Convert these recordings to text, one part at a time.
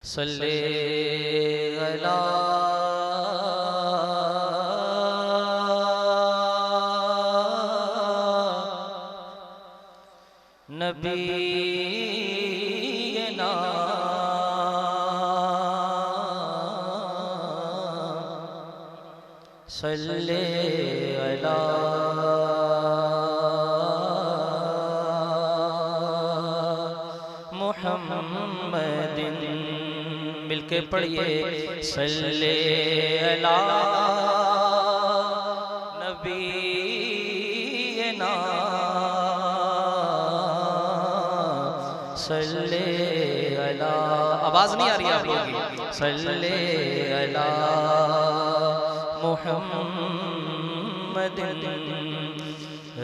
सल्ले अला नबीना सल्ले अला मुहम्मदिन। मिलके पढ़िए सल्ले अला नबीना सल्ले अला। आवाज नहीं आ रही आप लोगों की। सल्ले अला मुहम्मदिन।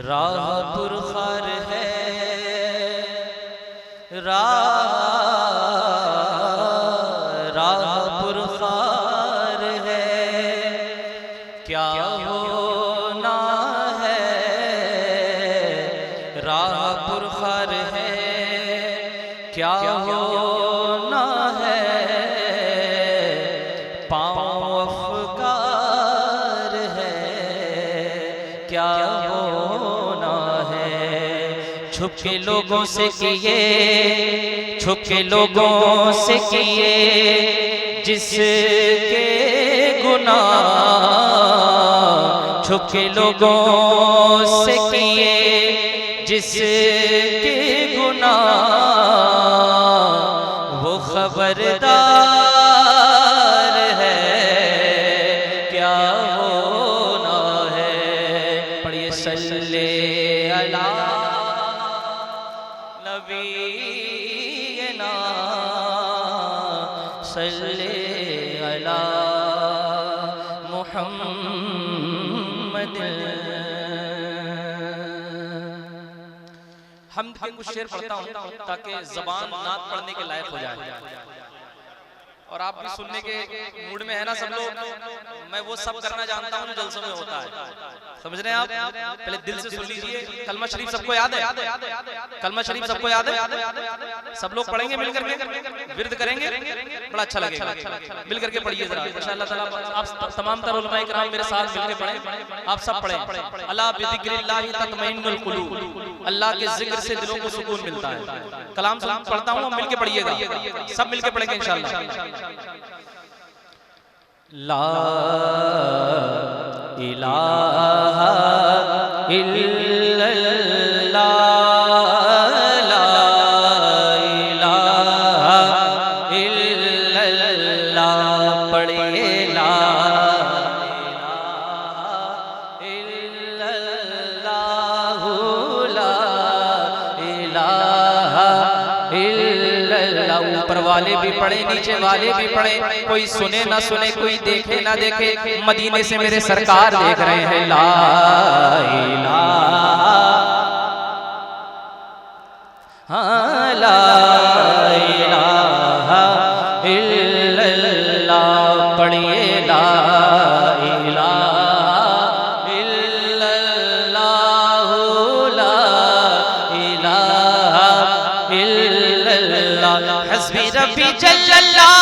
राह पुरखार है राह पुरखार है, क्या होना है राह पुरखार है, क्या होना है पाँव अफगार है, क्या होना है। छुप के लोगों से किए, छुप के लोगों से किए जिसके गुनाह, छुप के लोगों से किए जिसके गुनाह, वो खबरदार है, क्या होना है। पढ़िए सल्ले अला नबीना सल्ले अला मुहम्मद। हम कुछ शेर पढ़ता हूँ ताकि जबान नात पढ़ने के लायक हो जाए, और आप भी सुनने के मूड में है ना सब लोग। मैं वो सब करना जानता हूँ जो जलसों में होता है, समझ रहे हैं आप। पहले दिल से सुन लीजिए। कलमा शरीफ सबको याद है? कलमा शरीफ सबको याद है? सब लोग पढ़ेंगे मिलकर के, विर्द करेंगे, बड़ा अच्छा लगेगा। मिल करके पढ़िए जरा इंशाअल्लाह ताला। आप तमाम तर उलमाए किराम मेरे साथ मिलकर पढ़ें, आप सब पढ़ें। अला बिज़िक्रिल्लाहि तत्मइन्नुल कुलूब। अल्लाह के जिक्र से दिलों को सुकून मिलता है। कलाम पढ़ता हूँ, मिलके पढ़िएगा, सब मिलके पढ़ेंगे इंशाअल्लाह। ला इलाहा इल्लल्लाह, ला इलाहा इल्लल्लाह। पढ़िए ला इलाहा इल्लल्लाह, ला इलाहा इल्लल्लाह। ऊपर वाले भी पढ़े, नीचे वाले भी पढ़े, कोई सुने ना सुने, कोई देखे ना देखे, मदीने से मेरे सरकार देख रहे हैं। ला इलाहा, हाँ ला इलाहा इल्लल्लाह। पढ़िए ला इलाहा इल्लल्लाह, ला इलाहा इल्लल्लाह। हस्बी रब्बी जल्लल्लाह,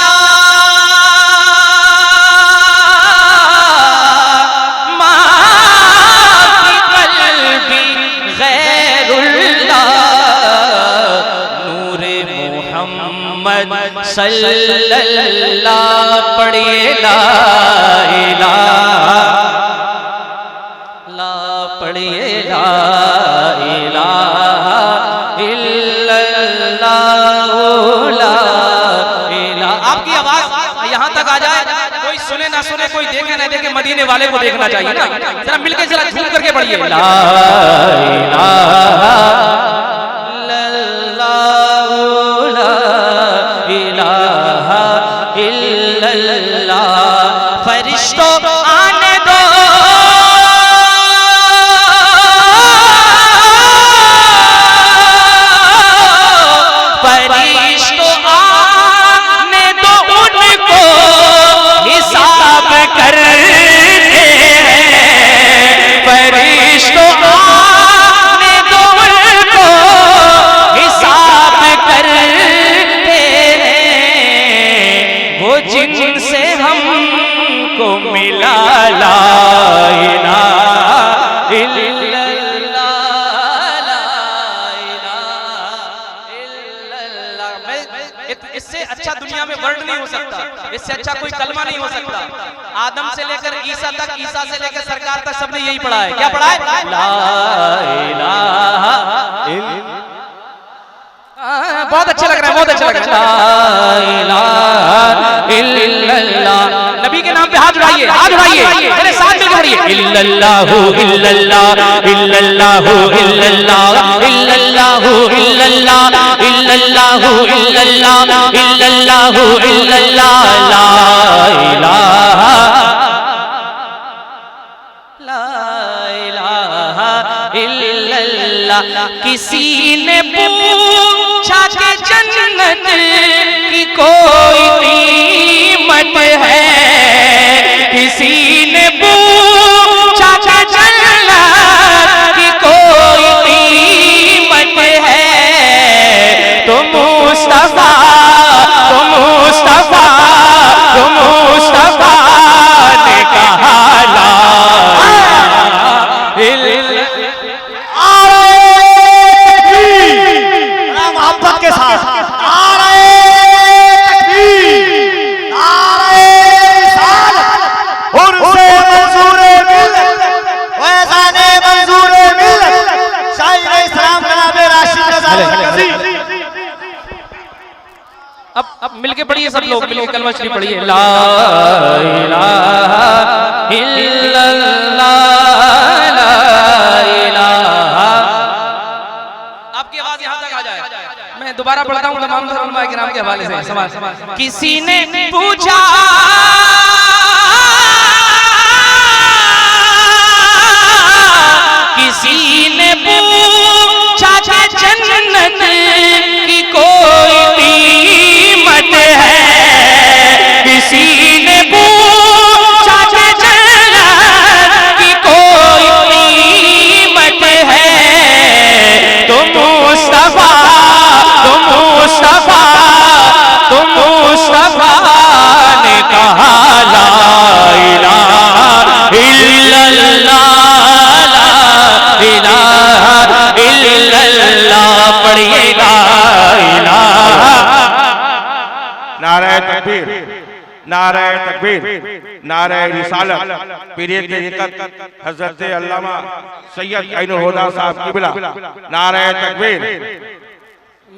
मा फी क़ल्बी गैरुल्लाह, नूरे मुहम्मद सल्लल्लाह। पढ़िए ला इलाहा, ला पढ़िए ला इलाहा इल्लल्लाह, ला इलाहा। आपकी आवाज यहाँ तक आ जाए, कोई सुने ना सुने, कोई देखे ना देखे, मदीने वाले को देखना चाहिए ना। जरा मिलके जरा झूम करके पढ़िए ला इलाहा इल्लल्लाह, ला इलाहा इल्लल्लाह। फरिश्तों आने दो, फरिश्तों आने दो, उनको हिसाब करते हैं। फरिश्तों आने दो, उनको हिसाब करते हैं। जिनसे हमको मिला ला इलाहा इल्लल्लाह ला इलाहा इल्लल्लाह। इससे अच्छा दुनिया में वर्ड नहीं हो सकता, इससे अच्छा कोई कलमा नहीं हो सकता। आदम से लेकर ईसा तक, ईसा से लेकर सरकार तक सबने यही पढ़ा है। क्या पढ़ा है? ला इलाहा इल्लल्लाह। बहुत अच्छा लग रहा है, बहुत अच्छा लग रहा है। ला इलाहा इल्लल्लाह। नबी के नाम पे हाथ उठाइए, हाथ उठाइए, मेरे साथ में पढ़िए। इल्लल्लाहु इल्लल्लाह इल्लल्लाहु इल्लल्लाह इल्लल्लाहु इल्लल्लाह इल्लल्लाहु इल्लल्लाह इल्लल्लाहु इल्लल्लाह ला इलाहा ला इलाहा इल्लल्लाह। किसी ने पूछा कि जन्नत की कोई कीमत है, किसी ने पूछा कि जन्नत की कोई कीमत है, तो मुस्तफा तो मुस्तफा तो मुस्तफा ने कहा ला मोहब्बत के साथ अब मिलके पढ़िए, सब लोग मिलके कलमा शरीफ पढ़िए। ला इलाहा इल्लल्लाह ला इलाहा। आपकी आवाज यहां तक आ जाए। मैं दोबारा पढ़ता हूं तमाम उलमा किराम के हवाले से। किसी ने पूछा किसी ने पूछा कि जन्नत की कोई कीमत है, किसी ने पूछा कि जन्नत की कोई कीमत है, तो मुस्तफा तो मुस्तफा तो मुस्तफा ने कहा ला इलाहा इल्लल्लाह इलाहा इल्लल्लाह। पढ़िएगा इलाहा। नारे तकबीर, नारे तकबीर, नारे रिसालत। पीरे तरीक़त हज़रत अल्लामा सैयद ऐनुल हुदा साहब क़िबला। नारे तकबीर।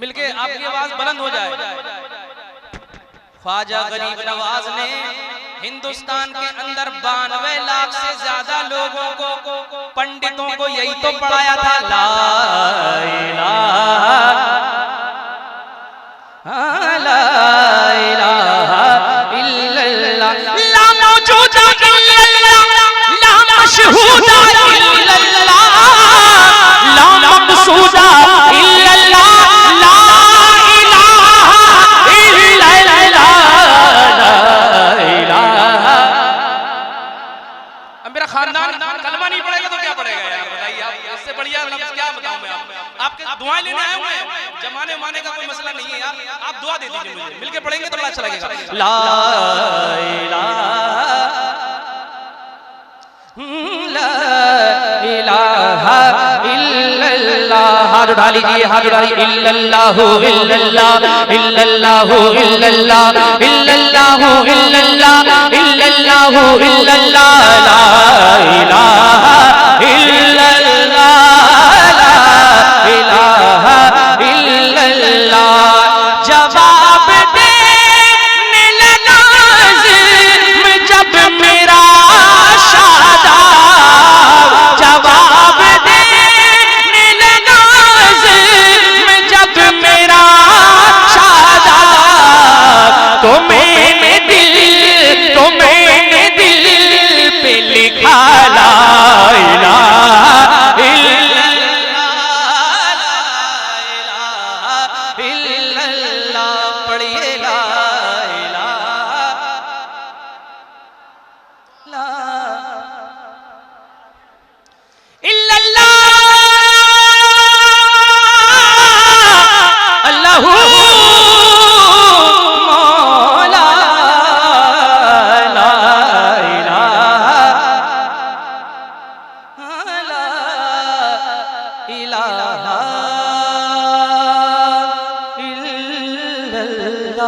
मिलके आपकी आवाज बुलंद हो जाए। ख्वाजा गरीब नवाज ने हिंदुस्तान के अंदर 92 लाख से ज्यादा लोगों को, पंडितों को यही तो पढ़ाया था। ला इलाहा ला इलाहा इल्लल्लाह ला मौजूदा इल्लल्लाह ला मशहूदा इल्लल्लाह ला मक़सूदा इल्लल्लाह ला इलाहा इल्लल्लाह ला इलाहा। अब मेरा खानदान कलमा नहीं पढ़ेगा तो क्या पढ़ेगा यार, बताइए आप। इससे बढ़िया लफ्ज़ क्या बताऊं मैं आपको। आपके दुआएं लेने आए हुए हैं, जमाने माने का कोई मसला नहीं है यार। आप दुआ दे दीजिए मुझे, मिलके पढ़ेंगे तो बड़ा अच्छा लगेगा। ला इलाहा इल्लल्लाह। हाथ उठा लीजिए, हाथ उठा लीजिए। इल्लल्लाहु इल्लल्लाह इल्लल्लाहु इल्लल्लाह इल्लल्लाहु इल्लल्लाह इल्लल्लाहु इल्लल्लाह ला इलाहा इल्लल्लाह ला इलाहा इल्लल्लाह। जवाब देने लगा ज़िल्म जब मेरा शादाब, जवाब देने लगा ज़िल्म जब मेरा शादाब, तो मैंने दिल पे लिखा ला इलाहा इल्लल्लाह ला इलाहा इलाहा इल्लल्लाह